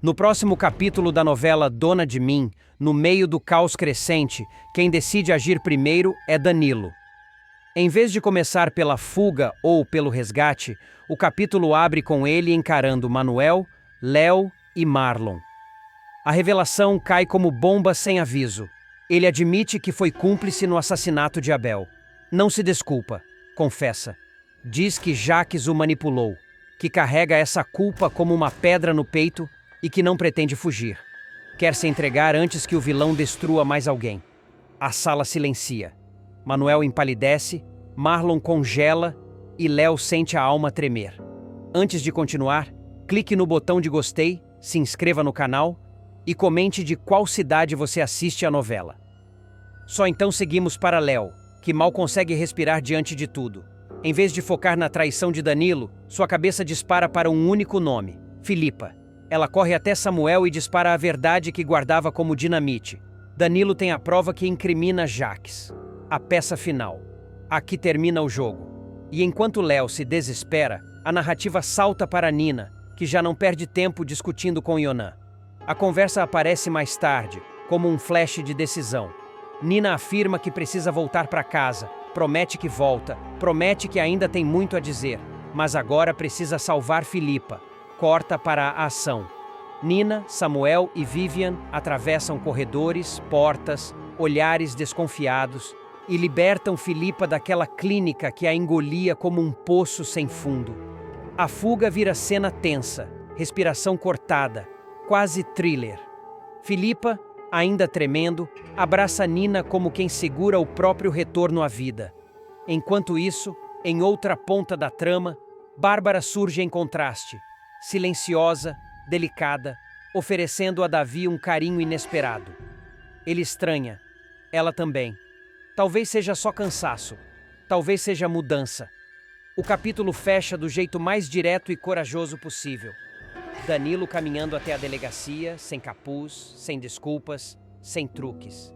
No próximo capítulo da novela Dona de Mim, no meio do caos crescente, quem decide agir primeiro é Danilo. Em vez de começar pela fuga ou pelo resgate, o capítulo abre com ele encarando Manuel, Léo e Marlon. A revelação cai como bomba sem aviso. Ele admite que foi cúmplice no assassinato de Abel. Não se desculpa, confessa. Diz que Jaques o manipulou, que carrega essa culpa como uma pedra no peito e que não pretende fugir. Quer se entregar antes que o vilão destrua mais alguém. A sala silencia. Manuel empalidece, Marlon congela e Léo sente a alma tremer. Antes de continuar, clique no botão de gostei, se inscreva no canal e comente de qual cidade você assiste a novela. Só então seguimos para Léo, que mal consegue respirar diante de tudo. Em vez de focar na traição de Danilo, sua cabeça dispara para um único nome, Filipa. Ela corre até Samuel e dispara a verdade que guardava como dinamite. Danilo tem a prova que incrimina Jaques. A peça final. Aqui termina o jogo. E enquanto Léo se desespera, a narrativa salta para Nina, que já não perde tempo discutindo com Yonan. A conversa aparece mais tarde, como um flash de decisão. Nina afirma que precisa voltar para casa, promete que volta, promete que ainda tem muito a dizer, mas agora precisa salvar Filipa. Corta para a ação. Nina, Samuel e Vivian atravessam corredores, portas, olhares desconfiados e libertam Filipa daquela clínica que a engolia como um poço sem fundo. A fuga vira cena tensa, respiração cortada, quase thriller. Filipa, ainda tremendo, abraça Nina como quem segura o próprio retorno à vida. Enquanto isso, em outra ponta da trama, Bárbara surge em contraste, silenciosa, delicada, oferecendo a Davi um carinho inesperado. Ele estranha, ela também. Talvez seja só cansaço, talvez seja mudança. O capítulo fecha do jeito mais direto e corajoso possível. Danilo caminhando até a delegacia, sem capuz, sem desculpas, sem truques.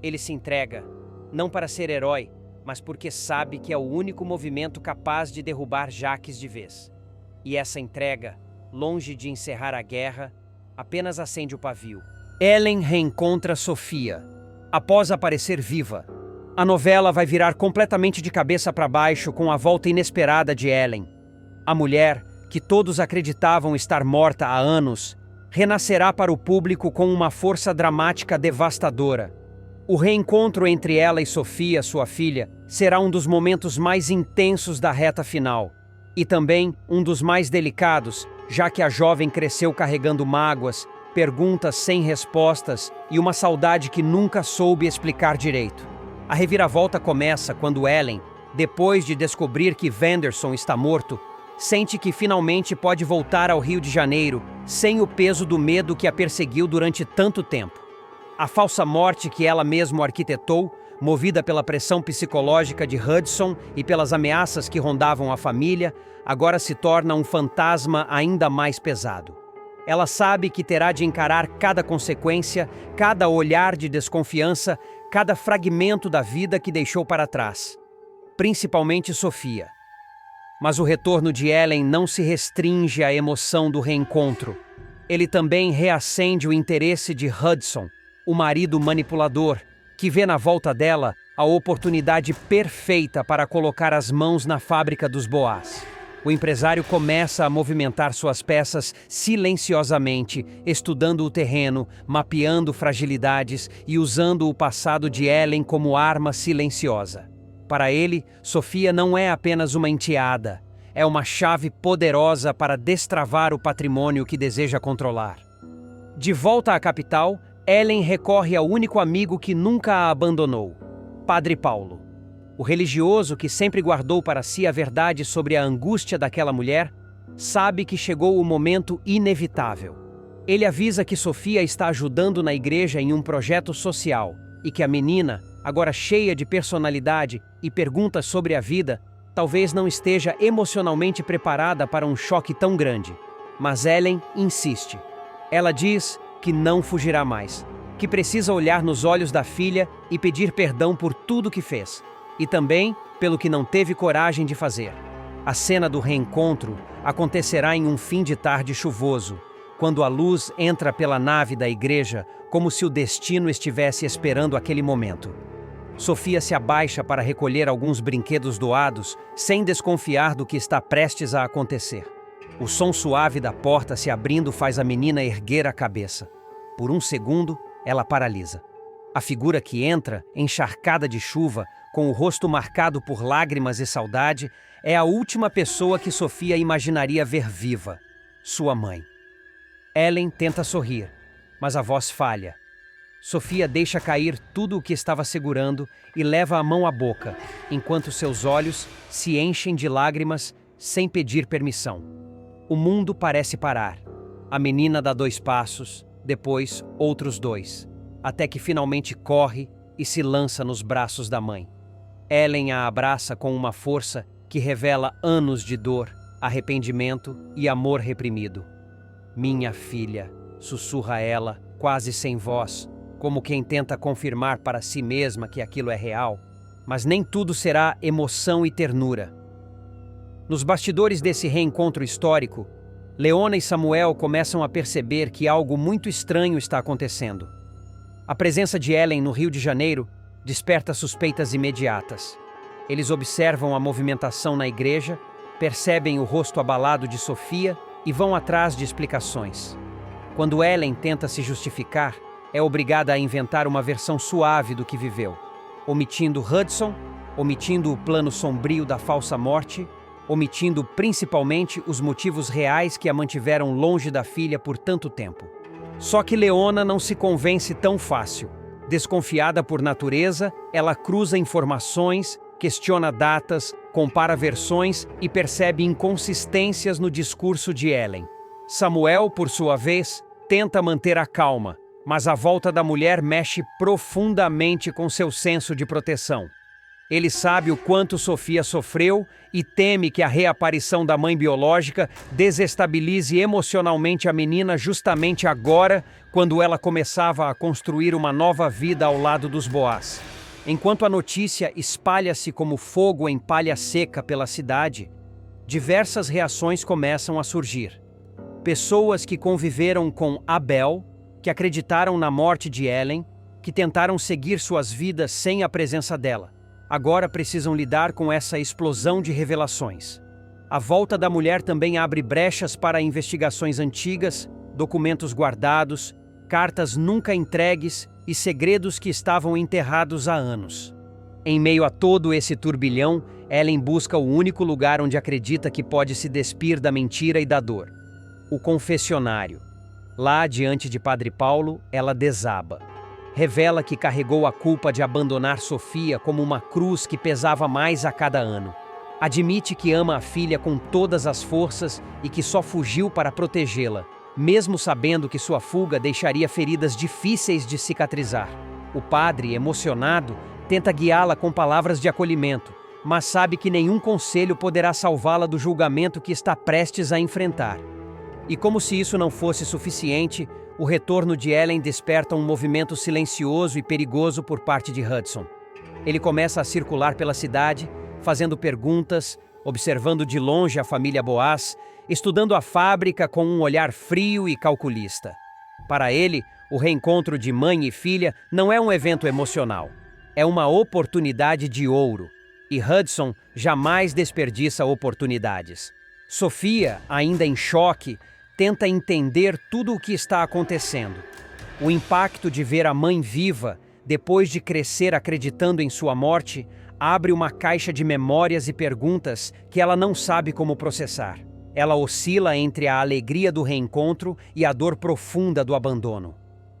Ele se entrega, não para ser herói, mas porque sabe que é o único movimento capaz de derrubar Jaques de vez. E essa entrega, longe de encerrar a guerra, apenas acende o pavio. Ellen reencontra Sofia, após aparecer viva. A novela vai virar completamente de cabeça para baixo com a volta inesperada de Ellen. A mulher, que todos acreditavam estar morta há anos, renascerá para o público com uma força dramática devastadora. O reencontro entre ela e Sofia, sua filha, será um dos momentos mais intensos da reta final. E também um dos mais delicados, já que a jovem cresceu carregando mágoas, perguntas sem respostas e uma saudade que nunca soube explicar direito. A reviravolta começa quando Ellen, depois de descobrir que Vanderson está morto, sente que finalmente pode voltar ao Rio de Janeiro sem o peso do medo que a perseguiu durante tanto tempo. A falsa morte que ela mesma arquitetou, movida pela pressão psicológica de Hudson e pelas ameaças que rondavam a família, agora se torna um fantasma ainda mais pesado. Ela sabe que terá de encarar cada consequência, cada olhar de desconfiança, cada fragmento da vida que deixou para trás. Principalmente Sofia. Mas o retorno de Ellen não se restringe à emoção do reencontro. Ele também reacende o interesse de Hudson, o marido manipulador, que vê na volta dela a oportunidade perfeita para colocar as mãos na fábrica dos Boás. O empresário começa a movimentar suas peças silenciosamente, estudando o terreno, mapeando fragilidades e usando o passado de Ellen como arma silenciosa. Para ele, Sofia não é apenas uma enteada, é uma chave poderosa para destravar o patrimônio que deseja controlar. De volta à capital, Ellen recorre ao único amigo que nunca a abandonou, Padre Paulo. O religioso que sempre guardou para si a verdade sobre a angústia daquela mulher, sabe que chegou o momento inevitável. Ele avisa que Sofia está ajudando na igreja em um projeto social e que a menina, agora cheia de personalidade e perguntas sobre a vida, talvez não esteja emocionalmente preparada para um choque tão grande. Mas Ellen insiste. Ela diz que não fugirá mais, que precisa olhar nos olhos da filha e pedir perdão por tudo que fez, e também pelo que não teve coragem de fazer. A cena do reencontro acontecerá em um fim de tarde chuvoso, quando a luz entra pela nave da igreja, como se o destino estivesse esperando aquele momento. Sofia se abaixa para recolher alguns brinquedos doados, sem desconfiar do que está prestes a acontecer. O som suave da porta se abrindo faz a menina erguer a cabeça. Por um segundo, ela paralisa. A figura que entra, encharcada de chuva, com o rosto marcado por lágrimas e saudade, é a última pessoa que Sofia imaginaria ver viva: sua mãe. Ellen tenta sorrir, mas a voz falha. Sofia deixa cair tudo o que estava segurando e leva a mão à boca, enquanto seus olhos se enchem de lágrimas sem pedir permissão. O mundo parece parar. A menina dá 2 passos, depois outros 2, até que finalmente corre e se lança nos braços da mãe. Ellen a abraça com uma força que revela anos de dor, arrependimento e amor reprimido. "Minha filha", sussurra ela, quase sem voz, como quem tenta confirmar para si mesma que aquilo é real. Mas nem tudo será emoção e ternura. Nos bastidores desse reencontro histórico, Leona e Samuel começam a perceber que algo muito estranho está acontecendo. A presença de Ellen no Rio de Janeiro desperta suspeitas imediatas. Eles observam a movimentação na igreja, percebem o rosto abalado de Sofia e vão atrás de explicações. Quando Ellen tenta se justificar, é obrigada a inventar uma versão suave do que viveu, omitindo Hudson, omitindo o plano sombrio da falsa morte, omitindo principalmente os motivos reais que a mantiveram longe da filha por tanto tempo. Só que Leona não se convence tão fácil. Desconfiada por natureza, ela cruza informações, questiona datas, compara versões e percebe inconsistências no discurso de Ellen. Samuel, por sua vez, tenta manter a calma, mas a volta da mulher mexe profundamente com seu senso de proteção. Ele sabe o quanto Sofia sofreu e teme que a reaparição da mãe biológica desestabilize emocionalmente a menina justamente agora, quando ela começava a construir uma nova vida ao lado dos Boaz. Enquanto a notícia espalha-se como fogo em palha seca pela cidade, diversas reações começam a surgir. Pessoas que conviveram com Abel, que acreditaram na morte de Ellen, que tentaram seguir suas vidas sem a presença dela, agora precisam lidar com essa explosão de revelações. A volta da mulher também abre brechas para investigações antigas, documentos guardados, cartas nunca entregues e segredos que estavam enterrados há anos. Em meio a todo esse turbilhão, Ellen busca o único lugar onde acredita que pode se despir da mentira e da dor: o confessionário. Lá, diante de Padre Paulo, ela desaba. Revela que carregou a culpa de abandonar Sofia como uma cruz que pesava mais a cada ano. Admite que ama a filha com todas as forças e que só fugiu para protegê-la, mesmo sabendo que sua fuga deixaria feridas difíceis de cicatrizar. O padre, emocionado, tenta guiá-la com palavras de acolhimento, mas sabe que nenhum conselho poderá salvá-la do julgamento que está prestes a enfrentar. E como se isso não fosse suficiente, o retorno de Ellen desperta um movimento silencioso e perigoso por parte de Hudson. Ele começa a circular pela cidade, fazendo perguntas, observando de longe a família Boaz, estudando a fábrica com um olhar frio e calculista. Para ele, o reencontro de mãe e filha não é um evento emocional, é uma oportunidade de ouro, e Hudson jamais desperdiça oportunidades. Sofia, ainda em choque, tenta entender tudo o que está acontecendo. O impacto de ver a mãe viva, depois de crescer acreditando em sua morte, abre uma caixa de memórias e perguntas que ela não sabe como processar. Ela oscila entre a alegria do reencontro e a dor profunda do abandono.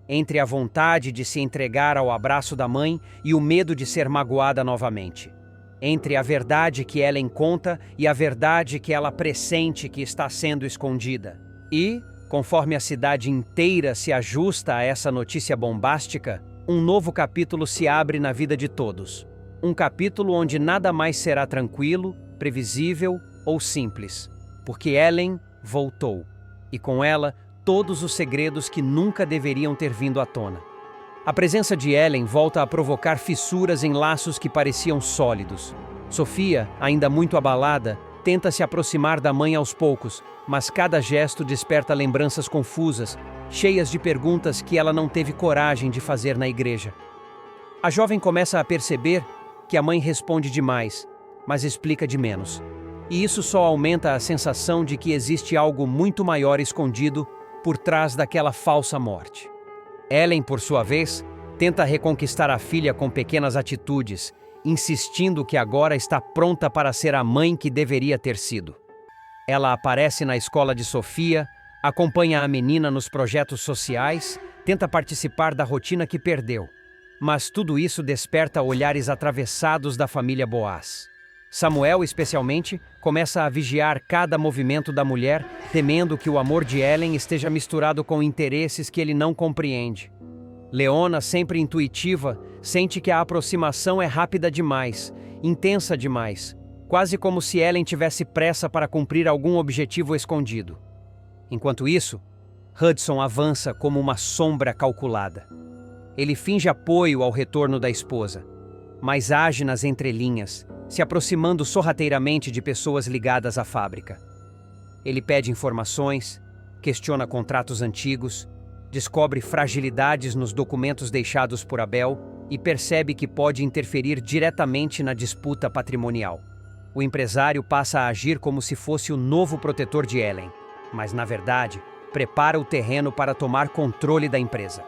Entre a vontade de se entregar ao abraço da mãe e o medo de ser magoada novamente. Entre a verdade que ela conta e a verdade que ela pressente que está sendo escondida. E, conforme a cidade inteira se ajusta a essa notícia bombástica, um novo capítulo se abre na vida de todos. Um capítulo onde nada mais será tranquilo, previsível ou simples, porque Ellen voltou, e com ela todos os segredos que nunca deveriam ter vindo à tona. A presença de Ellen volta a provocar fissuras em laços que pareciam sólidos. Sofia, ainda muito abalada, tenta se aproximar da mãe aos poucos, mas cada gesto desperta lembranças confusas, cheias de perguntas que ela não teve coragem de fazer na igreja. A jovem começa a perceber que a mãe responde demais, mas explica de menos. E isso só aumenta a sensação de que existe algo muito maior escondido por trás daquela falsa morte. Ellen, por sua vez, tenta reconquistar a filha com pequenas atitudes, insistindo que agora está pronta para ser a mãe que deveria ter sido. Ela aparece na escola de Sofia, acompanha a menina nos projetos sociais, tenta participar da rotina que perdeu. Mas tudo isso desperta olhares atravessados da família Boaz. Samuel, especialmente, começa a vigiar cada movimento da mulher, temendo que o amor de Ellen esteja misturado com interesses que ele não compreende. Leona, sempre intuitiva, sente que a aproximação é rápida demais, intensa demais, quase como se Ellen tivesse pressa para cumprir algum objetivo escondido. Enquanto isso, Hudson avança como uma sombra calculada. Ele finge apoio ao retorno da esposa, mas age nas entrelinhas, se aproximando sorrateiramente de pessoas ligadas à fábrica. Ele pede informações, questiona contratos antigos, descobre fragilidades nos documentos deixados por Abel e percebe que pode interferir diretamente na disputa patrimonial. O empresário passa a agir como se fosse o novo protetor de Ellen, mas, na verdade, prepara o terreno para tomar controle da empresa.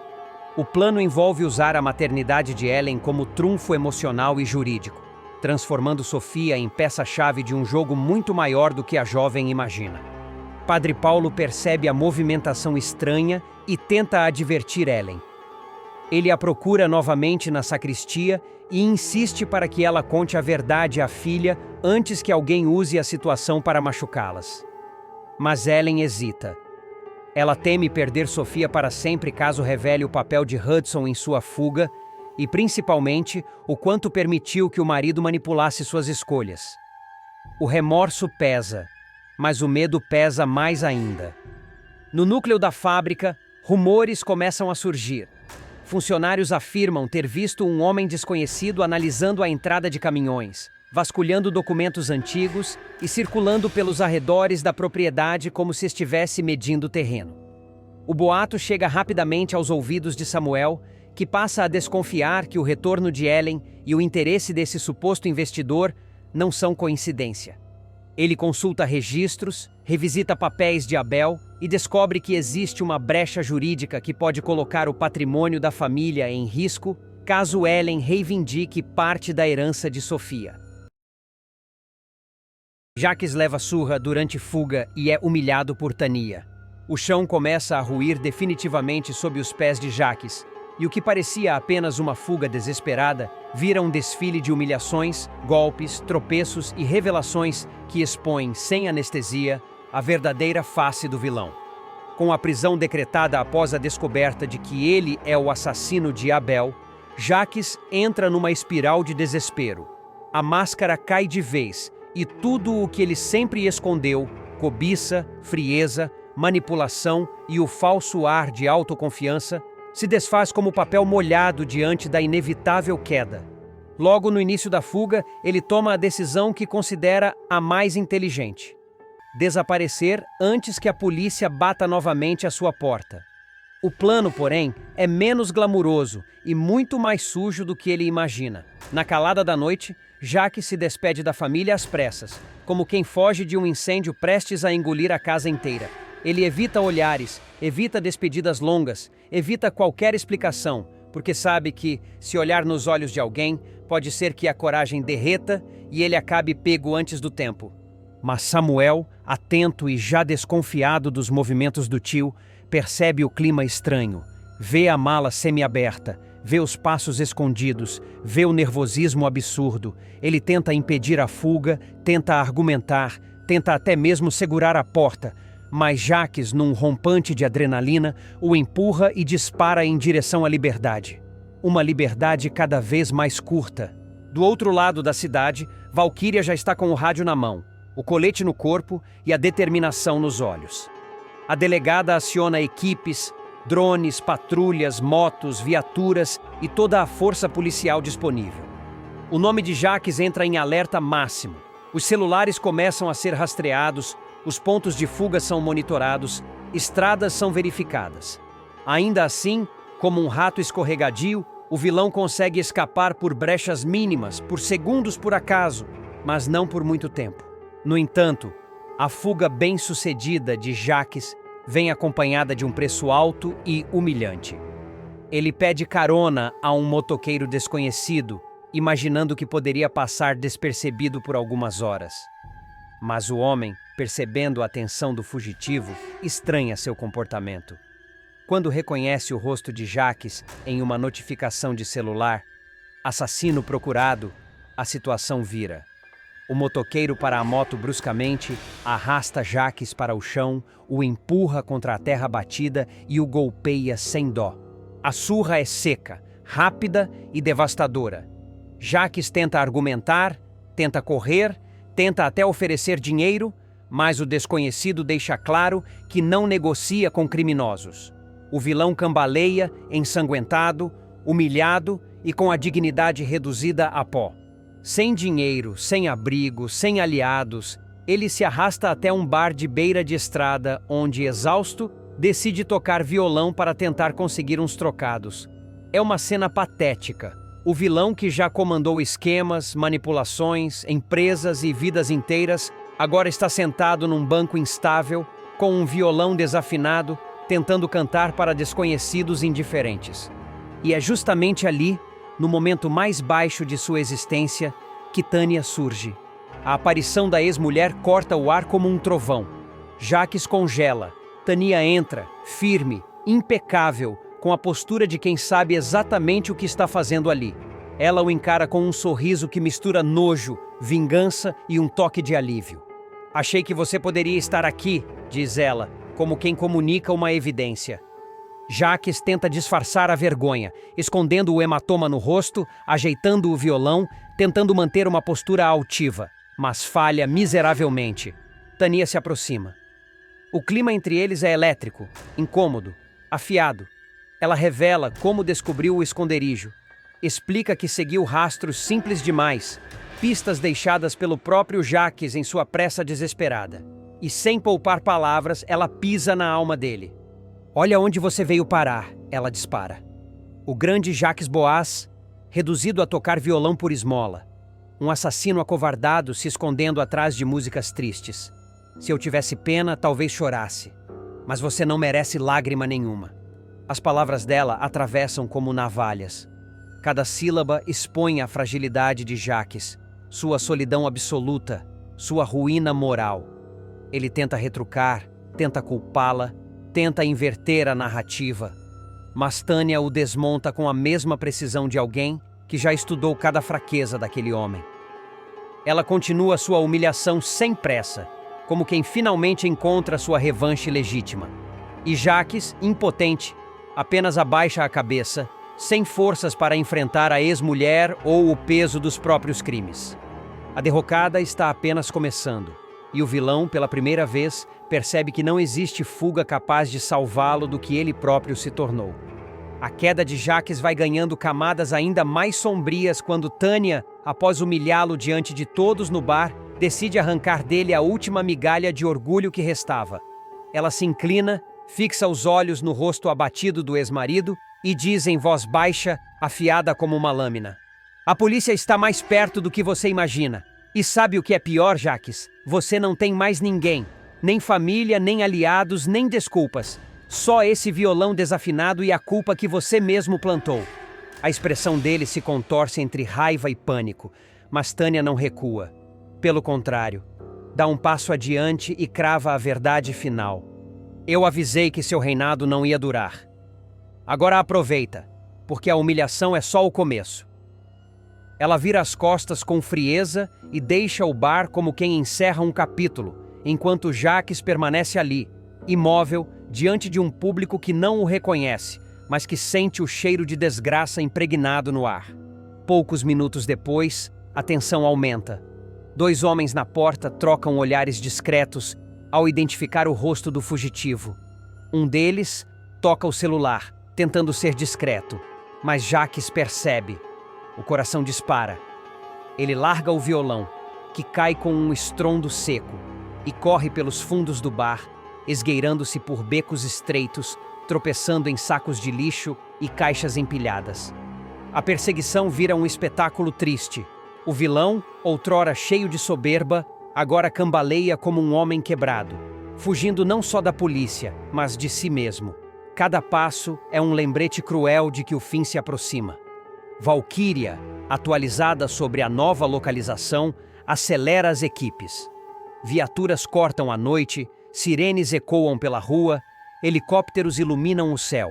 O plano envolve usar a maternidade de Ellen como trunfo emocional e jurídico, transformando Sofia em peça-chave de um jogo muito maior do que a jovem imagina. Padre Paulo percebe a movimentação estranha e tenta advertir Ellen. Ele a procura novamente na sacristia e insiste para que ela conte a verdade à filha antes que alguém use a situação para machucá-las. Mas Ellen hesita. Ela teme perder Sofia para sempre caso revele o papel de Hudson em sua fuga e, principalmente, o quanto permitiu que o marido manipulasse suas escolhas. O remorso pesa, mas o medo pesa mais ainda. No núcleo da fábrica, rumores começam a surgir. Funcionários afirmam ter visto um homem desconhecido analisando a entrada de caminhões, vasculhando documentos antigos e circulando pelos arredores da propriedade como se estivesse medindo o terreno. O boato chega rapidamente aos ouvidos de Samuel, que passa a desconfiar que o retorno de Ellen e o interesse desse suposto investidor não são coincidência. Ele consulta registros, revisita papéis de Abel e descobre que existe uma brecha jurídica que pode colocar o patrimônio da família em risco caso Ellen reivindique parte da herança de Sofia. Jacques leva surra durante fuga e é humilhado por Tania. O chão começa a ruir definitivamente sob os pés de Jacques, e o que parecia apenas uma fuga desesperada vira um desfile de humilhações, golpes, tropeços e revelações que expõem, sem anestesia, a verdadeira face do vilão. Com a prisão decretada após a descoberta de que ele é o assassino de Abel, Jacques entra numa espiral de desespero. A máscara cai de vez e tudo o que ele sempre escondeu, cobiça, frieza, manipulação e o falso ar de autoconfiança, se desfaz como papel molhado diante da inevitável queda. Logo no início da fuga, ele toma a decisão que considera a mais inteligente: desaparecer antes que a polícia bata novamente à sua porta. O plano, porém, é menos glamuroso e muito mais sujo do que ele imagina. Na calada da noite, Jacques se despede da família às pressas, como quem foge de um incêndio prestes a engolir a casa inteira. Ele evita olhares, evita despedidas longas, evita qualquer explicação, porque sabe que, se olhar nos olhos de alguém, pode ser que a coragem derreta e ele acabe pego antes do tempo. Mas Samuel, atento e já desconfiado dos movimentos do tio, percebe o clima estranho, vê a mala semiaberta, vê os passos escondidos, vê o nervosismo absurdo. Ele tenta impedir a fuga, tenta argumentar, tenta até mesmo segurar a porta, mas Jacques, num rompante de adrenalina, o empurra e dispara em direção à liberdade. Uma liberdade cada vez mais curta. Do outro lado da cidade, Valquíria já está com o rádio na mão, o colete no corpo e a determinação nos olhos. A delegada aciona equipes, drones, patrulhas, motos, viaturas e toda a força policial disponível. O nome de Jacques entra em alerta máximo. Os celulares começam a ser rastreados, os pontos de fuga são monitorados, estradas são verificadas. Ainda assim, como um rato escorregadio, o vilão consegue escapar por brechas mínimas, por segundos por acaso, mas não por muito tempo. No entanto, a fuga bem-sucedida de Jacques vem acompanhada de um preço alto e humilhante. Ele pede carona a um motoqueiro desconhecido, imaginando que poderia passar despercebido por algumas horas. Mas o homem, percebendo a atenção do fugitivo, estranha seu comportamento. Quando reconhece o rosto de Jacques em uma notificação de celular, assassino procurado, a situação vira. O motoqueiro para a moto bruscamente, arrasta Jacques para o chão, o empurra contra a terra batida e o golpeia sem dó. A surra é seca, rápida e devastadora. Jacques tenta argumentar, tenta correr, tenta até oferecer dinheiro, mas o desconhecido deixa claro que não negocia com criminosos. O vilão cambaleia, ensanguentado, humilhado e com a dignidade reduzida a pó. Sem dinheiro, sem abrigo, sem aliados, ele se arrasta até um bar de beira de estrada, onde, exausto, decide tocar violão para tentar conseguir uns trocados. É uma cena patética. O vilão, que já comandou esquemas, manipulações, empresas e vidas inteiras, agora está sentado num banco instável, com um violão desafinado, tentando cantar para desconhecidos indiferentes. E é justamente ali, no momento mais baixo de sua existência, que Tânia surge. A aparição da ex-mulher corta o ar como um trovão. Jacques congela. Tânia entra, firme, impecável, com a postura de quem sabe exatamente o que está fazendo ali. Ela o encara com um sorriso que mistura nojo, vingança e um toque de alívio. "Achei que você poderia estar aqui", diz ela, como quem comunica uma evidência. Jacques tenta disfarçar a vergonha, escondendo o hematoma no rosto, ajeitando o violão, tentando manter uma postura altiva, mas falha miseravelmente. Tânia se aproxima. O clima entre eles é elétrico, incômodo, afiado. Ela revela como descobriu o esconderijo. Explica que seguiu rastros simples demais, pistas deixadas pelo próprio Jacques em sua pressa desesperada. E sem poupar palavras, ela pisa na alma dele. "Olha onde você veio parar", ela dispara. O grande Jacques Boaz, reduzido a tocar violão por esmola. Um assassino acovardado se escondendo atrás de músicas tristes. "Se eu tivesse pena, talvez chorasse. Mas você não merece lágrima nenhuma." As palavras dela atravessam como navalhas. Cada sílaba expõe a fragilidade de Jacques, sua solidão absoluta, sua ruína moral. Ele tenta retrucar, tenta culpá-la, tenta inverter a narrativa. Mas Tânia o desmonta com a mesma precisão de alguém que já estudou cada fraqueza daquele homem. Ela continua sua humilhação sem pressa, como quem finalmente encontra sua revanche legítima. E Jacques, impotente, apenas abaixa a cabeça, sem forças para enfrentar a ex-mulher ou o peso dos próprios crimes. A derrocada está apenas começando, e o vilão, pela primeira vez, percebe que não existe fuga capaz de salvá-lo do que ele próprio se tornou. A queda de Jacques vai ganhando camadas ainda mais sombrias quando Tânia, após humilhá-lo diante de todos no bar, decide arrancar dele a última migalha de orgulho que restava. Ela se inclina, fixa os olhos no rosto abatido do ex-marido e diz em voz baixa, afiada como uma lâmina: "A polícia está mais perto do que você imagina. E sabe o que é pior, Jacques? Você não tem mais ninguém. Nem família, nem aliados, nem desculpas. Só esse violão desafinado e a culpa que você mesmo plantou." A expressão dele se contorce entre raiva e pânico, mas Tânia não recua. Pelo contrário, dá um passo adiante e crava a verdade final. "Eu avisei que seu reinado não ia durar. Agora aproveita, porque a humilhação é só o começo." Ela vira as costas com frieza e deixa o bar como quem encerra um capítulo, enquanto Jacques permanece ali, imóvel, diante de um público que não o reconhece, mas que sente o cheiro de desgraça impregnado no ar. Poucos minutos depois, a tensão aumenta. 2 homens na porta trocam olhares discretos ao identificar o rosto do fugitivo. Um deles toca o celular, tentando ser discreto, mas Jacques percebe. O coração dispara. Ele larga o violão, que cai com um estrondo seco e corre pelos fundos do bar, esgueirando-se por becos estreitos, tropeçando em sacos de lixo e caixas empilhadas. A perseguição vira um espetáculo triste. O vilão, outrora cheio de soberba, agora cambaleia como um homem quebrado, fugindo não só da polícia, mas de si mesmo. Cada passo é um lembrete cruel de que o fim se aproxima. Valquíria, atualizada sobre a nova localização, acelera as equipes. Viaturas cortam a noite, sirenes ecoam pela rua, helicópteros iluminam o céu.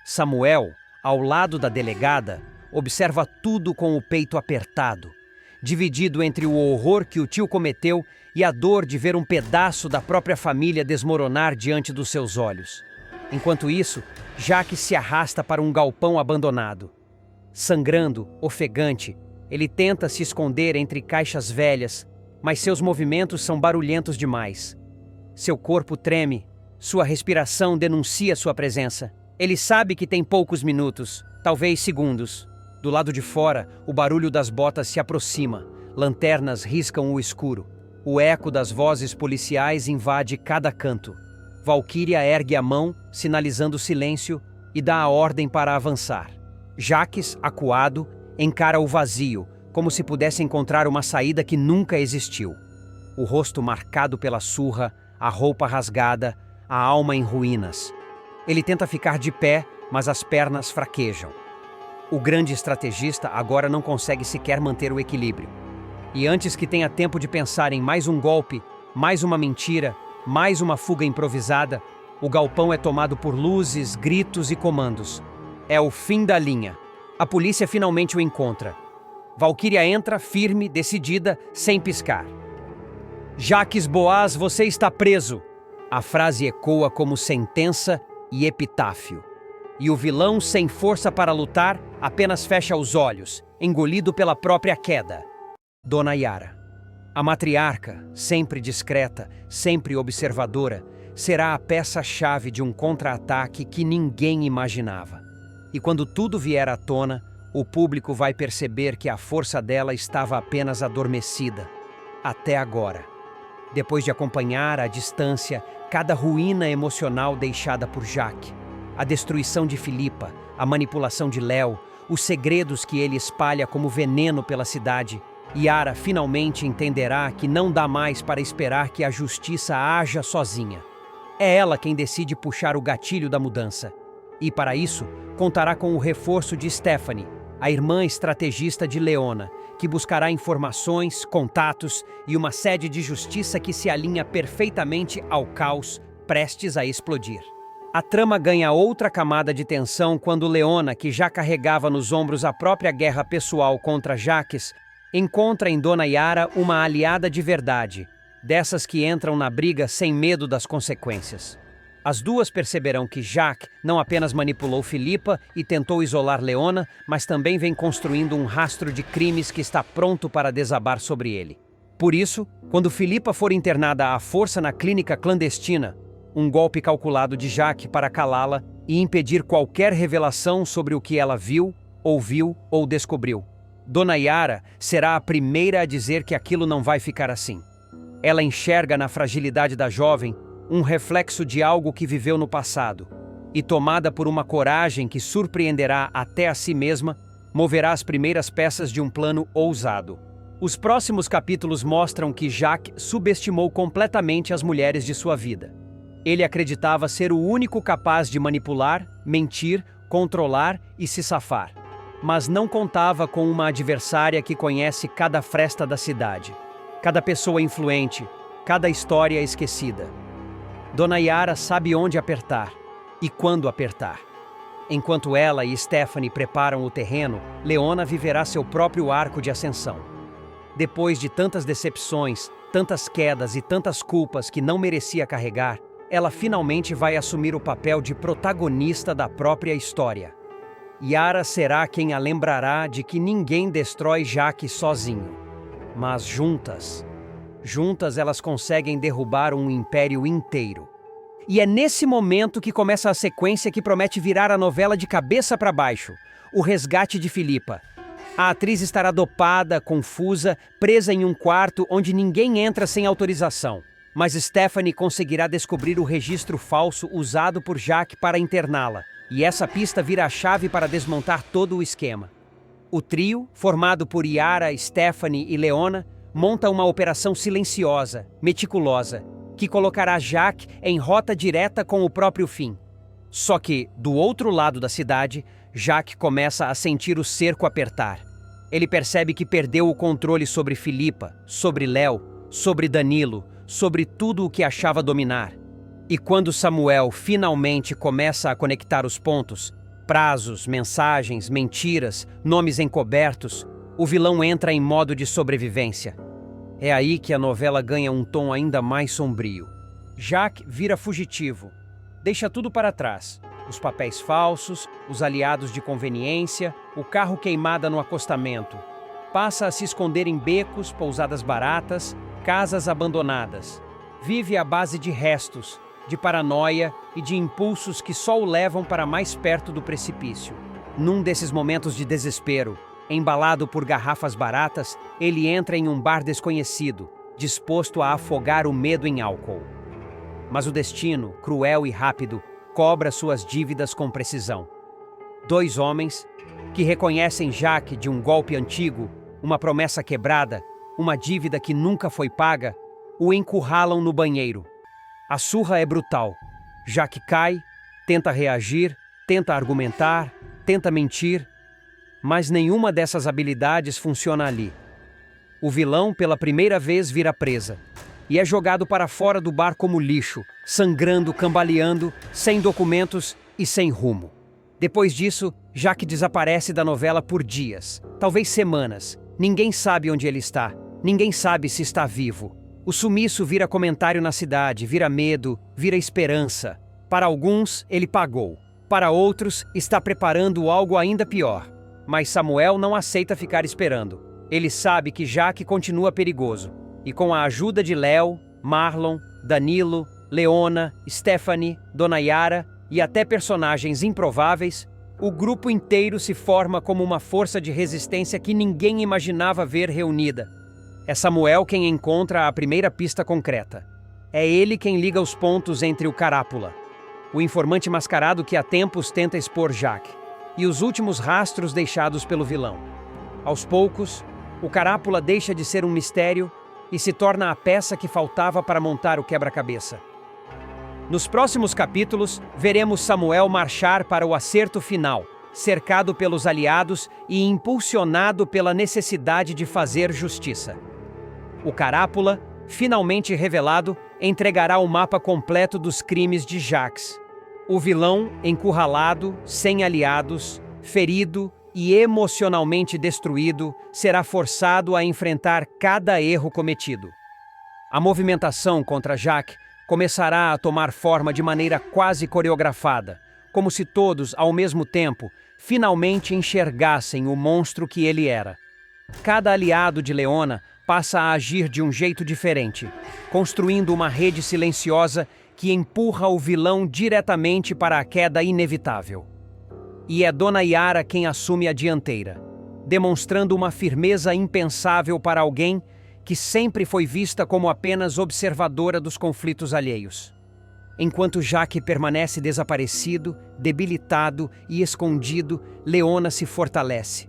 Samuel, ao lado da delegada, observa tudo com o peito apertado, dividido entre o horror que o tio cometeu e a dor de ver um pedaço da própria família desmoronar diante dos seus olhos. Enquanto isso, Jacques se arrasta para um galpão abandonado. Sangrando, ofegante, ele tenta se esconder entre caixas velhas, mas seus movimentos são barulhentos demais. Seu corpo treme, sua respiração denuncia sua presença. Ele sabe que tem poucos minutos, talvez segundos. Do lado de fora, o barulho das botas se aproxima, lanternas riscam o escuro. O eco das vozes policiais invade cada canto. Valquíria ergue a mão, sinalizando silêncio, e dá a ordem para avançar. Jacques, acuado, encara o vazio, como se pudesse encontrar uma saída que nunca existiu. O rosto marcado pela surra, a roupa rasgada, a alma em ruínas. Ele tenta ficar de pé, mas as pernas fraquejam. O grande estrategista agora não consegue sequer manter o equilíbrio. E antes que tenha tempo de pensar em mais um golpe, mais uma mentira, mais uma fuga improvisada, o galpão é tomado por luzes, gritos e comandos. É o fim da linha. A polícia finalmente o encontra. Valquíria entra, firme, decidida, sem piscar. Jacques Boaz, você está preso! A frase ecoa como sentença e epitáfio. E o vilão, sem força para lutar, apenas fecha os olhos, engolido pela própria queda. Dona Yara. A matriarca, sempre discreta, sempre observadora, será a peça-chave de um contra-ataque que ninguém imaginava. E quando tudo vier à tona, o público vai perceber que a força dela estava apenas adormecida. Até agora. Depois de acompanhar à distância cada ruína emocional deixada por Jacques, a destruição de Filipa, a manipulação de Léo, os segredos que ele espalha como veneno pela cidade, Yara finalmente entenderá que não dá mais para esperar que a justiça haja sozinha. É ela quem decide puxar o gatilho da mudança. E, para isso, contará com o reforço de Stephanie, a irmã estrategista de Leona, que buscará informações, contatos e uma sede de justiça que se alinha perfeitamente ao caos prestes a explodir. A trama ganha outra camada de tensão quando Leona, que já carregava nos ombros a própria guerra pessoal contra Jacques, encontra em Dona Yara uma aliada de verdade, dessas que entram na briga sem medo das consequências. As duas perceberão que Jacques não apenas manipulou Filipa e tentou isolar Leona, mas também vem construindo um rastro de crimes que está pronto para desabar sobre ele. Por isso, quando Filipa for internada à força na clínica clandestina, um golpe calculado de Jacques para calá-la e impedir qualquer revelação sobre o que ela viu, ouviu ou descobriu. Dona Yara será a primeira a dizer que aquilo não vai ficar assim. Ela enxerga na fragilidade da jovem um reflexo de algo que viveu no passado, e tomada por uma coragem que surpreenderá até a si mesma, moverá as primeiras peças de um plano ousado. Os próximos capítulos mostram que Jacques subestimou completamente as mulheres de sua vida. Ele acreditava ser o único capaz de manipular, mentir, controlar e se safar. Mas não contava com uma adversária que conhece cada fresta da cidade, cada pessoa influente, cada história esquecida. Dona Yara sabe onde apertar e quando apertar. Enquanto ela e Stephanie preparam o terreno, Leona viverá seu próprio arco de ascensão. Depois de tantas decepções, tantas quedas e tantas culpas que não merecia carregar, ela finalmente vai assumir o papel de protagonista da própria história. Yara será quem a lembrará de que ninguém destrói Jacques sozinho, mas juntas elas conseguem derrubar um império inteiro. E é nesse momento que começa a sequência que promete virar a novela de cabeça para baixo, o resgate de Filipa. A atriz estará dopada, confusa, presa em um quarto onde ninguém entra sem autorização. Mas Stephanie conseguirá descobrir o registro falso usado por Jack para interná-la. E essa pista vira a chave para desmontar todo o esquema. O trio, formado por Yara, Stephanie e Leona, monta uma operação silenciosa, meticulosa, que colocará Jack em rota direta com o próprio fim. Só que, do outro lado da cidade, Jack começa a sentir o cerco apertar. Ele percebe que perdeu o controle sobre Philippa, sobre Léo, sobre Danilo, sobre tudo o que achava dominar. E quando Samuel finalmente começa a conectar os pontos, prazos, mensagens, mentiras, nomes encobertos, o vilão entra em modo de sobrevivência. É aí que a novela ganha um tom ainda mais sombrio. Jack vira fugitivo. Deixa tudo para trás. Os papéis falsos, os aliados de conveniência, o carro queimado no acostamento. Passa a se esconder em becos, pousadas baratas, casas abandonadas. Vive à base de restos, de paranoia e de impulsos que só o levam para mais perto do precipício. Num desses momentos de desespero, embalado por garrafas baratas, ele entra em um bar desconhecido, disposto a afogar o medo em álcool. Mas o destino, cruel e rápido, cobra suas dívidas com precisão. Dois homens, que reconhecem Jack de um golpe antigo, uma promessa quebrada, uma dívida que nunca foi paga, o encurralam no banheiro. A surra é brutal. Jack cai, tenta reagir, tenta argumentar, tenta mentir, mas nenhuma dessas habilidades funciona ali. O vilão, pela primeira vez, vira presa e é jogado para fora do bar como lixo, sangrando, cambaleando, sem documentos e sem rumo. Depois disso, Jack desaparece da novela por dias, talvez semanas. Ninguém sabe onde ele está, ninguém sabe se está vivo. O sumiço vira comentário na cidade, vira medo, vira esperança. Para alguns, ele pagou. Para outros, está preparando algo ainda pior. Mas Samuel não aceita ficar esperando. Ele sabe que Jack continua perigoso. E com a ajuda de Léo, Marlon, Danilo, Leona, Stephanie, Dona Yara e até personagens improváveis, o grupo inteiro se forma como uma força de resistência que ninguém imaginava ver reunida. É Samuel quem encontra a primeira pista concreta. É ele quem liga os pontos entre o Carápula, o informante mascarado que há tempos tenta expor Jack, e os últimos rastros deixados pelo vilão. Aos poucos, o Carápula deixa de ser um mistério e se torna a peça que faltava para montar o quebra-cabeça. Nos próximos capítulos, veremos Samuel marchar para o acerto final, cercado pelos aliados e impulsionado pela necessidade de fazer justiça. O Carápula, finalmente revelado, entregará o mapa completo dos crimes de Jax. O vilão, encurralado, sem aliados, ferido e emocionalmente destruído, será forçado a enfrentar cada erro cometido. A movimentação contra Jack começará a tomar forma de maneira quase coreografada, como se todos, ao mesmo tempo, finalmente enxergassem o monstro que ele era. Cada aliado de Leona passa a agir de um jeito diferente, construindo uma rede silenciosa que empurra o vilão diretamente para a queda inevitável. E é Dona Yara quem assume a dianteira, demonstrando uma firmeza impensável para alguém que sempre foi vista como apenas observadora dos conflitos alheios. Enquanto Jack permanece desaparecido, debilitado e escondido, Leona se fortalece.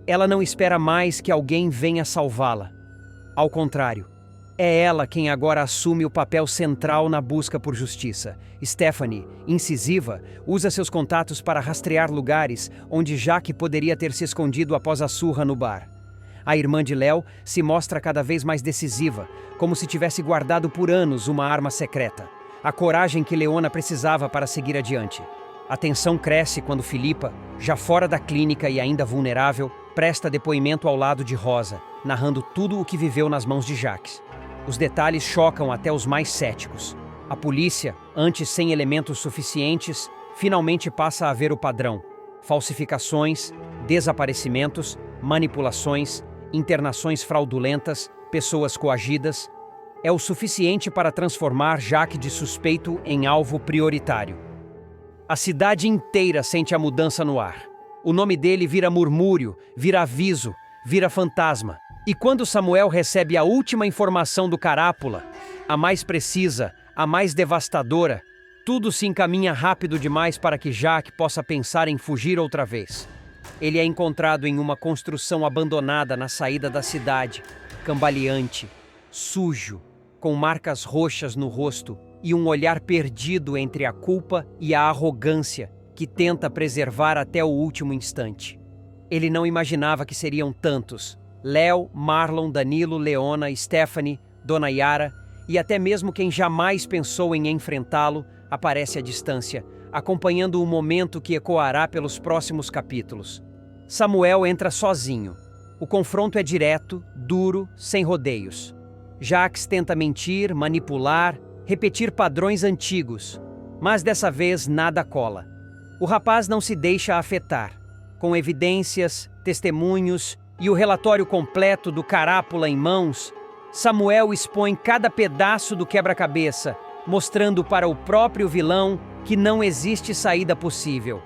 Ela não espera mais que alguém venha salvá-la. Ao contrário, é ela quem agora assume o papel central na busca por justiça. Stephanie, incisiva, usa seus contatos para rastrear lugares onde Jack poderia ter se escondido após a surra no bar. A irmã de Léo se mostra cada vez mais decisiva, como se tivesse guardado por anos uma arma secreta. A coragem que Leona precisava para seguir adiante. A tensão cresce quando Philippa, já fora da clínica e ainda vulnerável, presta depoimento ao lado de Rosa, narrando tudo o que viveu nas mãos de Jax. Os detalhes chocam até os mais céticos. A polícia, antes sem elementos suficientes, finalmente passa a ver o padrão: falsificações, desaparecimentos, manipulações, internações fraudulentas, pessoas coagidas. É o suficiente para transformar Jack de suspeito em alvo prioritário. A cidade inteira sente a mudança no ar. O nome dele vira murmúrio, vira aviso, vira fantasma. E quando Samuel recebe a última informação do Carápula, a mais precisa, a mais devastadora, tudo se encaminha rápido demais para que Jack possa pensar em fugir outra vez. Ele é encontrado em uma construção abandonada na saída da cidade, cambaleante, sujo, com marcas roxas no rosto e um olhar perdido entre a culpa e a arrogância que tenta preservar até o último instante. Ele não imaginava que seriam tantos: Léo, Marlon, Danilo, Leona, Stephanie, Dona Yara e até mesmo quem jamais pensou em enfrentá-lo aparece à distância, acompanhando o momento que ecoará pelos próximos capítulos. Samuel entra sozinho. O confronto é direto, duro, sem rodeios. Jacques tenta mentir, manipular, repetir padrões antigos, mas dessa vez nada cola. O rapaz não se deixa afetar. Com evidências, testemunhos e o relatório completo do Carápula em mãos, Samuel expõe cada pedaço do quebra-cabeça, mostrando para o próprio vilão que não existe saída possível.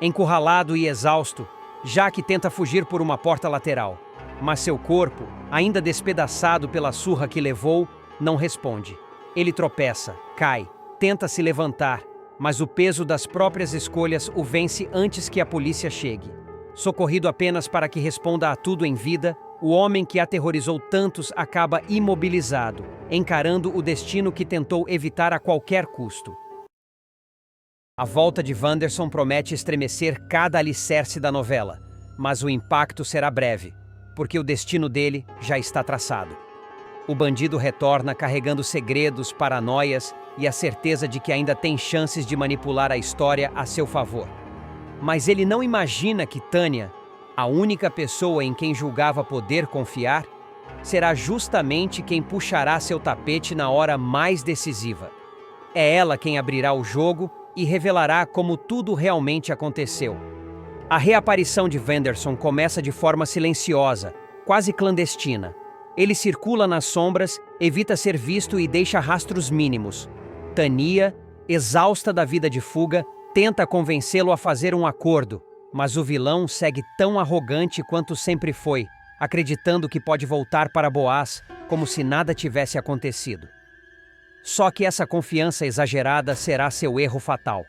Encurralado e exausto, Jack tenta fugir por uma porta lateral, mas seu corpo, ainda despedaçado pela surra que levou, não responde. Ele tropeça, cai, tenta se levantar, mas o peso das próprias escolhas o vence antes que a polícia chegue. Socorrido apenas para que responda a tudo em vida, o homem que aterrorizou tantos acaba imobilizado, encarando o destino que tentou evitar a qualquer custo. A volta de Wanderson promete estremecer cada alicerce da novela, mas o impacto será breve, porque o destino dele já está traçado. O bandido retorna carregando segredos, paranoias e a certeza de que ainda tem chances de manipular a história a seu favor. Mas ele não imagina que Tânia, a única pessoa em quem julgava poder confiar, será justamente quem puxará seu tapete na hora mais decisiva. É ela quem abrirá o jogo e revelará como tudo realmente aconteceu. A reaparição de Wanderson começa de forma silenciosa, quase clandestina. Ele circula nas sombras, evita ser visto e deixa rastros mínimos. Tânia, exausta da vida de fuga, tenta convencê-lo a fazer um acordo, mas o vilão segue tão arrogante quanto sempre foi, acreditando que pode voltar para Boaz como se nada tivesse acontecido. Só que essa confiança exagerada será seu erro fatal.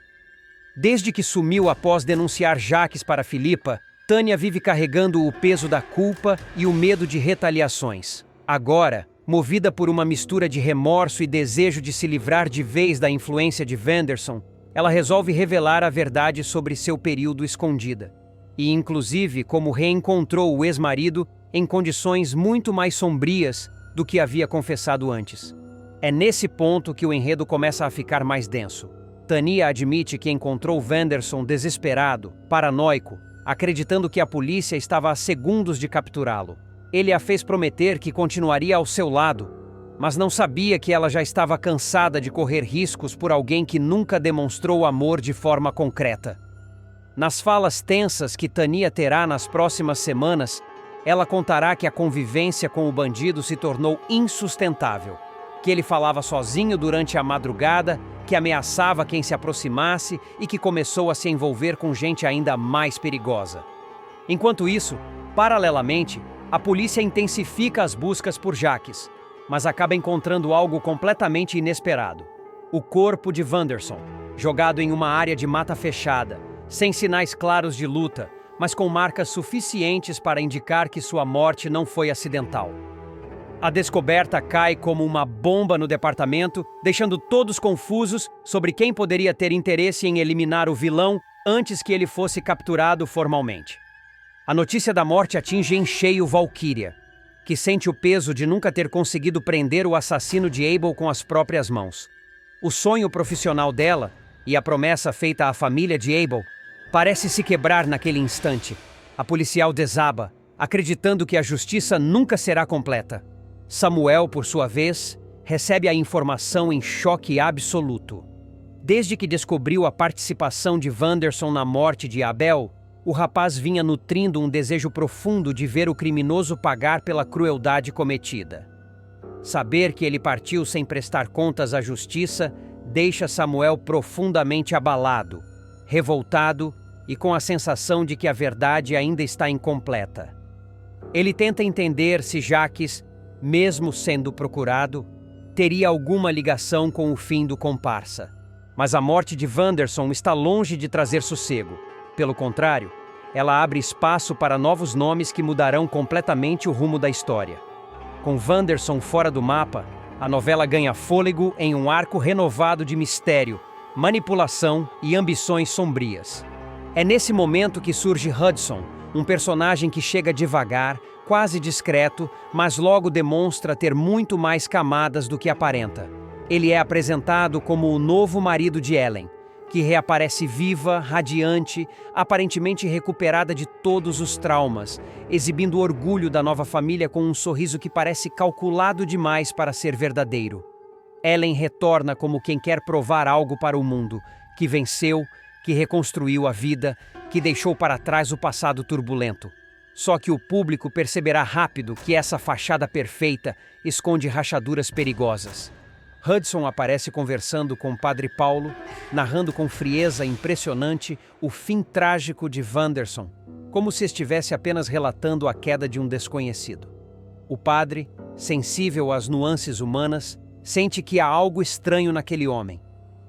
Desde que sumiu após denunciar Jacques para Filipa, Tânia vive carregando o peso da culpa e o medo de retaliações. Agora, movida por uma mistura de remorso e desejo de se livrar de vez da influência de Wanderson, ela resolve revelar a verdade sobre seu período escondida. E inclusive como reencontrou o ex-marido em condições muito mais sombrias do que havia confessado antes. É nesse ponto que o enredo começa a ficar mais denso. Tânia admite que encontrou Wanderson desesperado, paranoico, acreditando que a polícia estava a segundos de capturá-lo. Ele a fez prometer que continuaria ao seu lado, mas não sabia que ela já estava cansada de correr riscos por alguém que nunca demonstrou amor de forma concreta. Nas falas tensas que Tânia terá nas próximas semanas, ela contará que a convivência com o bandido se tornou insustentável, que ele falava sozinho durante a madrugada, que ameaçava quem se aproximasse e que começou a se envolver com gente ainda mais perigosa. Enquanto isso, paralelamente, a polícia intensifica as buscas por Jacques, mas acaba encontrando algo completamente inesperado. O corpo de Wanderson, jogado em uma área de mata fechada, sem sinais claros de luta, mas com marcas suficientes para indicar que sua morte não foi acidental. A descoberta cai como uma bomba no departamento, deixando todos confusos sobre quem poderia ter interesse em eliminar o vilão antes que ele fosse capturado formalmente. A notícia da morte atinge em cheio Valkyria, que sente o peso de nunca ter conseguido prender o assassino de Abel com as próprias mãos. O sonho profissional dela, e a promessa feita à família de Abel, parece se quebrar naquele instante. A policial desaba, acreditando que a justiça nunca será completa. Samuel, por sua vez, recebe a informação em choque absoluto. Desde que descobriu a participação de Wanderson na morte de Abel, o rapaz vinha nutrindo um desejo profundo de ver o criminoso pagar pela crueldade cometida. Saber que ele partiu sem prestar contas à justiça deixa Samuel profundamente abalado, revoltado e com a sensação de que a verdade ainda está incompleta. Ele tenta entender se Jacques, mesmo sendo procurado, teria alguma ligação com o fim do comparsa. Mas a morte de Wanderson está longe de trazer sossego. Pelo contrário, ela abre espaço para novos nomes que mudarão completamente o rumo da história. Com Wanderson fora do mapa, a novela ganha fôlego em um arco renovado de mistério, manipulação e ambições sombrias. É nesse momento que surge Hudson, um personagem que chega devagar, quase discreto, mas logo demonstra ter muito mais camadas do que aparenta. Ele é apresentado como o novo marido de Ellen, que reaparece viva, radiante, aparentemente recuperada de todos os traumas, exibindo o orgulho da nova família com um sorriso que parece calculado demais para ser verdadeiro. Ellen retorna como quem quer provar algo para o mundo, que venceu, que reconstruiu a vida, que deixou para trás o passado turbulento. Só que o público perceberá rápido que essa fachada perfeita esconde rachaduras perigosas. Hudson aparece conversando com Padre Paulo, narrando com frieza impressionante o fim trágico de Wanderson, como se estivesse apenas relatando a queda de um desconhecido. O padre, sensível às nuances humanas, sente que há algo estranho naquele homem.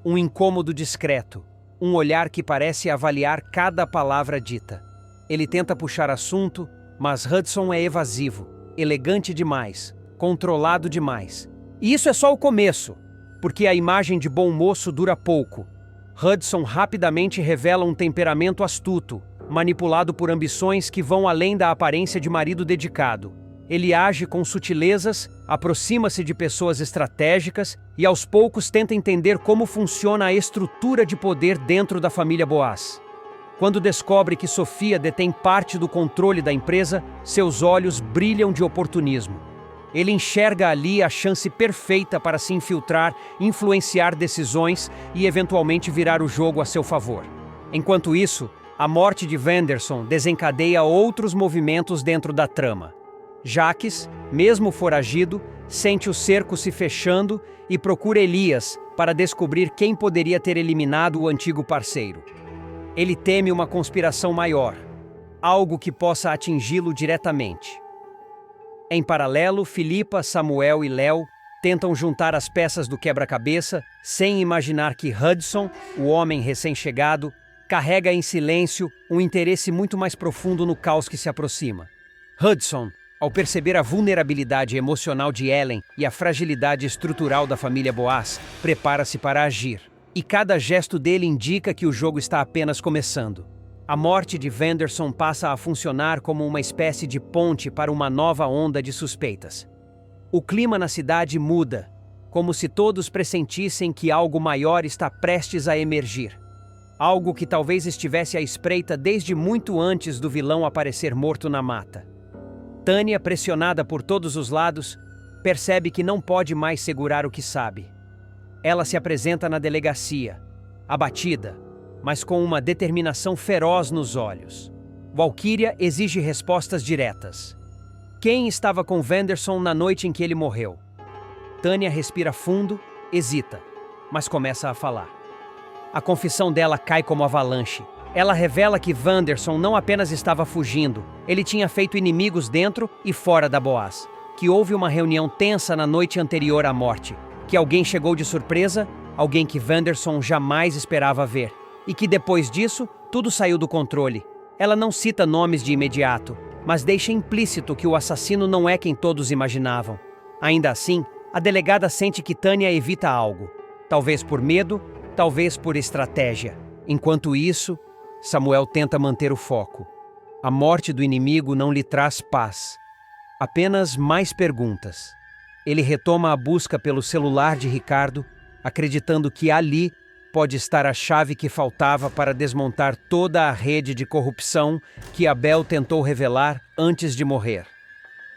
Um incômodo discreto, um olhar que parece avaliar cada palavra dita. Ele tenta puxar assunto, mas Hudson é evasivo, elegante demais, controlado demais. E isso é só o começo, porque a imagem de bom moço dura pouco. Hudson rapidamente revela um temperamento astuto, manipulado por ambições que vão além da aparência de marido dedicado. Ele age com sutilezas, aproxima-se de pessoas estratégicas e aos poucos tenta entender como funciona a estrutura de poder dentro da família Boas. Quando descobre que Sofia detém parte do controle da empresa, seus olhos brilham de oportunismo. Ele enxerga ali a chance perfeita para se infiltrar, influenciar decisões e eventualmente virar o jogo a seu favor. Enquanto isso, a morte de Wanderson desencadeia outros movimentos dentro da trama. Jacques, mesmo foragido, sente o cerco se fechando e procura Elias para descobrir quem poderia ter eliminado o antigo parceiro. Ele teme uma conspiração maior, algo que possa atingi-lo diretamente. Em paralelo, Filipa, Samuel e Léo tentam juntar as peças do quebra-cabeça, sem imaginar que Hudson, o homem recém-chegado, carrega em silêncio um interesse muito mais profundo no caos que se aproxima. Hudson, ao perceber a vulnerabilidade emocional de Ellen e a fragilidade estrutural da família Boas, prepara-se para agir. E cada gesto dele indica que o jogo está apenas começando. A morte de Wanderson passa a funcionar como uma espécie de ponte para uma nova onda de suspeitas. O clima na cidade muda, como se todos pressentissem que algo maior está prestes a emergir. Algo que talvez estivesse à espreita desde muito antes do vilão aparecer morto na mata. Tânia, pressionada por todos os lados, percebe que não pode mais segurar o que sabe. Ela se apresenta na delegacia, abatida, mas com uma determinação feroz nos olhos. Valkyria exige respostas diretas. Quem estava com Wanderson na noite em que ele morreu? Tânia respira fundo, hesita, mas começa a falar. A confissão dela cai como avalanche. Ela revela que Wanderson não apenas estava fugindo, ele tinha feito inimigos dentro e fora da Boas, que houve uma reunião tensa na noite anterior à morte, que alguém chegou de surpresa, alguém que Wanderson jamais esperava ver, e que depois disso, tudo saiu do controle. Ela não cita nomes de imediato, mas deixa implícito que o assassino não é quem todos imaginavam. Ainda assim, a delegada sente que Tânia evita algo. Talvez por medo, talvez por estratégia. Enquanto isso, Samuel tenta manter o foco. A morte do inimigo não lhe traz paz. Apenas mais perguntas. Ele retoma a busca pelo celular de Ricardo, acreditando que ali pode estar a chave que faltava para desmontar toda a rede de corrupção que Abel tentou revelar antes de morrer.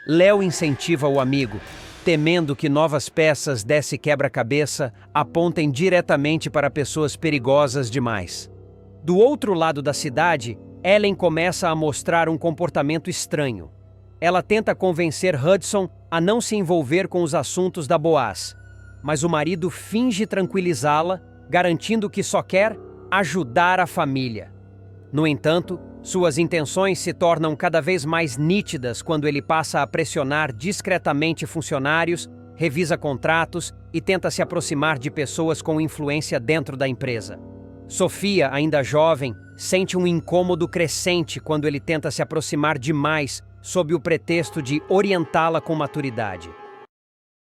Léo incentiva o amigo, temendo que novas peças desse quebra-cabeça apontem diretamente para pessoas perigosas demais. Do outro lado da cidade, Ellen começa a mostrar um comportamento estranho. Ela tenta convencer Hudson a não se envolver com os assuntos da Boas, mas o marido finge tranquilizá-la, garantindo que só quer ajudar a família. No entanto, suas intenções se tornam cada vez mais nítidas quando ele passa a pressionar discretamente funcionários, revisa contratos e tenta se aproximar de pessoas com influência dentro da empresa. Sofia, ainda jovem, sente um incômodo crescente quando ele tenta se aproximar demais sob o pretexto de orientá-la com maturidade.